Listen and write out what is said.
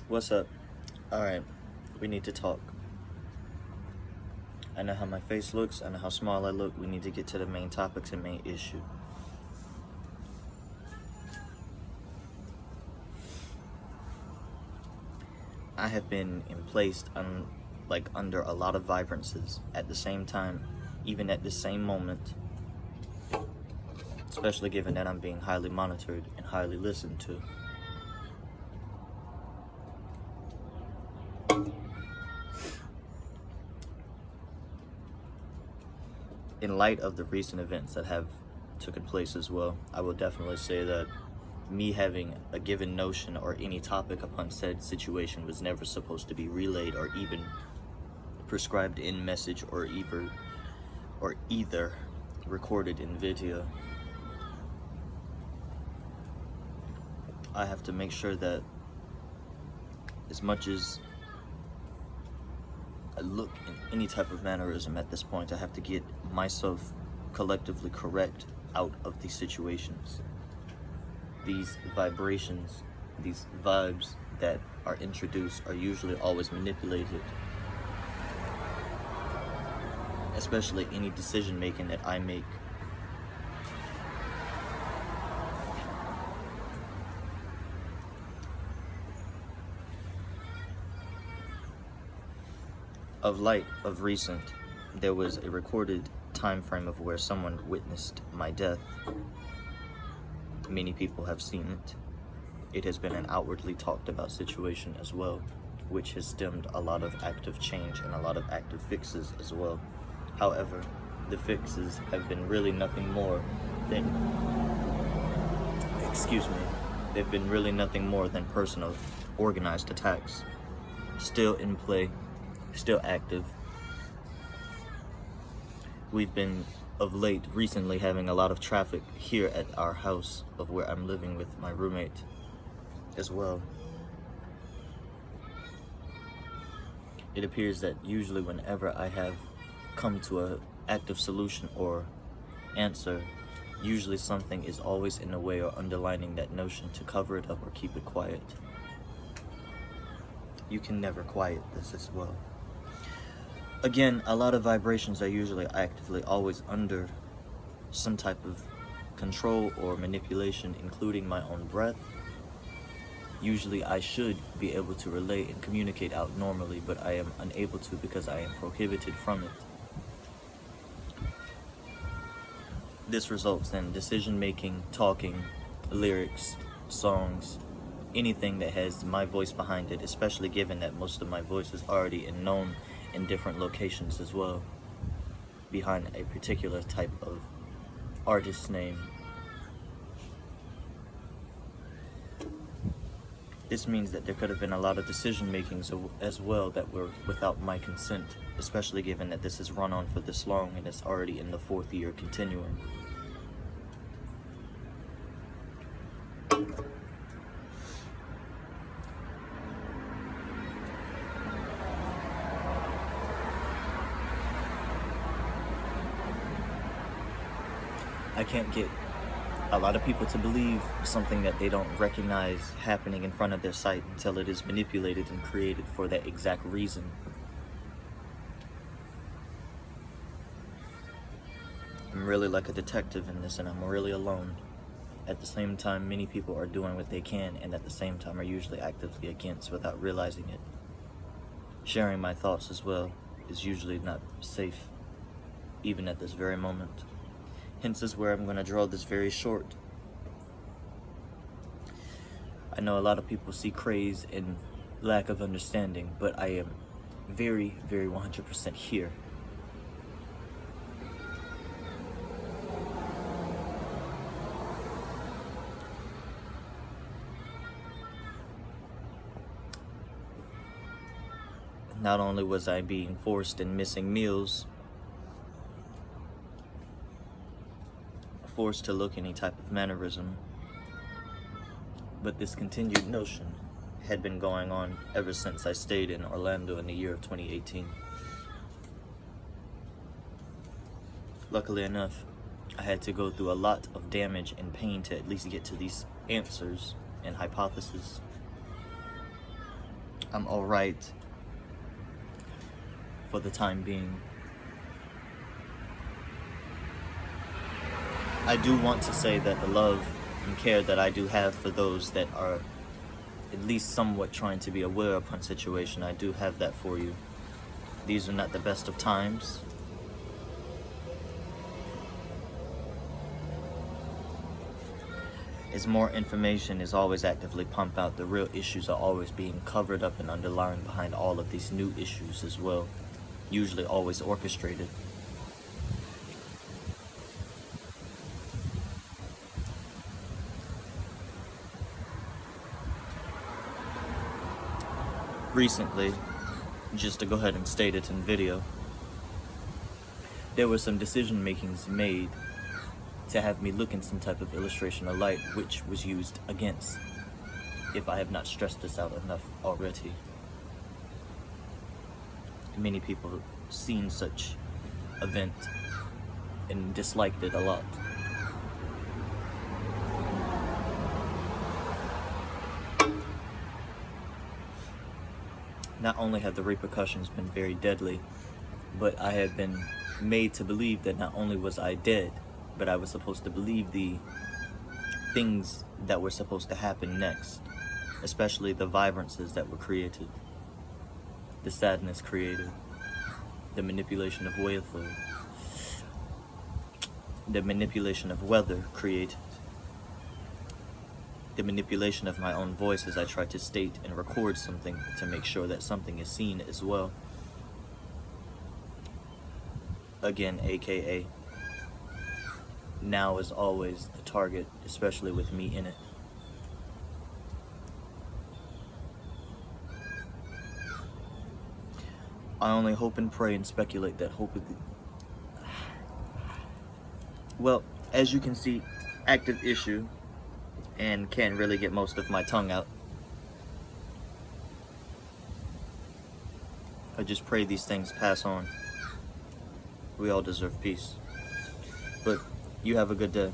What's up? Alright, we need to talk. I know how my face looks, I know how small I look. We need to get to the main topics and main issue. I have been placed under a lot of vibrances at the same time, even at the same moment, especially given that I'm being highly monitored and highly listened to. In light of the recent events that have taken place as well, I will definitely say that me having a given notion or any topic upon said situation was never supposed to be relayed or even prescribed in message or either recorded in video. I have to make sure that as much as I look in any type of mannerism at this point, I have to get myself collectively correct out of these situations. These vibrations, these vibes that are introduced are usually always manipulated. Especially any decision making that I make. Of recent, there was a recorded time frame of where someone witnessed my death. Many people have seen it. It has been an outwardly talked about situation as well, which has stemmed a lot of active change and a lot of active fixes as well. However, the fixes have been really nothing more than, they've been really nothing more than personal, organized attacks. Still in play, still active. We've been, of late, recently having a lot of traffic here at our house of where I'm living with my roommate as well. It appears that usually whenever I have come to an active solution or answer, usually something is always in the way or underlining that notion to cover it up or keep it quiet. You can never quiet this as well. Again, a lot of vibrations are usually actively always under some type of control or manipulation, including my own breath. Usually I should be able to relay and communicate out normally, but I am unable to because I am prohibited from it. This results in decision making, talking, lyrics, songs, anything that has my voice behind it, especially given that most of my voice is already known in different locations as well, behind a particular type of artist's name. This means that there could have been a lot of decision makings as well that were without my consent, especially given that this has run on for this long and it's already in the 4th year continuing. I can't get a lot of people to believe something that they don't recognize happening in front of their sight until it is manipulated and created for that exact reason. I'm really like a detective in this, and I'm really alone. At the same time, many people are doing what they can, and at the same time are usually actively against without realizing it. Sharing my thoughts as well is usually not safe, even at this very moment. Hence is where I'm going to draw this very short. I know a lot of people see craze and lack of understanding, but I am very, very 100% here. Not only was I being forced and missing meals, forced to look any type of mannerism, but this continued notion had been going on ever since I stayed in Orlando in the year of 2018. Luckily enough, I had to go through a lot of damage and pain to at least get to these answers and hypotheses. I'm alright for the time being. I do want to say that the love and care that I do have for those that are at least somewhat trying to be aware upon situation, I do have that for you. These are not the best of times. As more information is always actively pumped out, the real issues are always being covered up and underlying behind all of these new issues as well, usually always orchestrated. Recently, just to go ahead and state it in video, there were some decision makings made to have me look in some type of illustration or light, which was used against, if I have not stressed this out enough already. Many people have seen such event and disliked it a lot. Not only have the repercussions been very deadly, but I had been made to believe that not only was I dead, but I was supposed to believe the things that were supposed to happen next, especially the vibrances that were created, the sadness created, the manipulation of weather, created, the manipulation of my own voice as I try to state and record something to make sure that something is seen as well. Again, aka, now is always the target, especially with me in it. I only hope and pray and speculate that well, as you can see, active issue, and can't really get most of my tongue out. I just pray these things pass on. We all deserve peace. But you have a good day.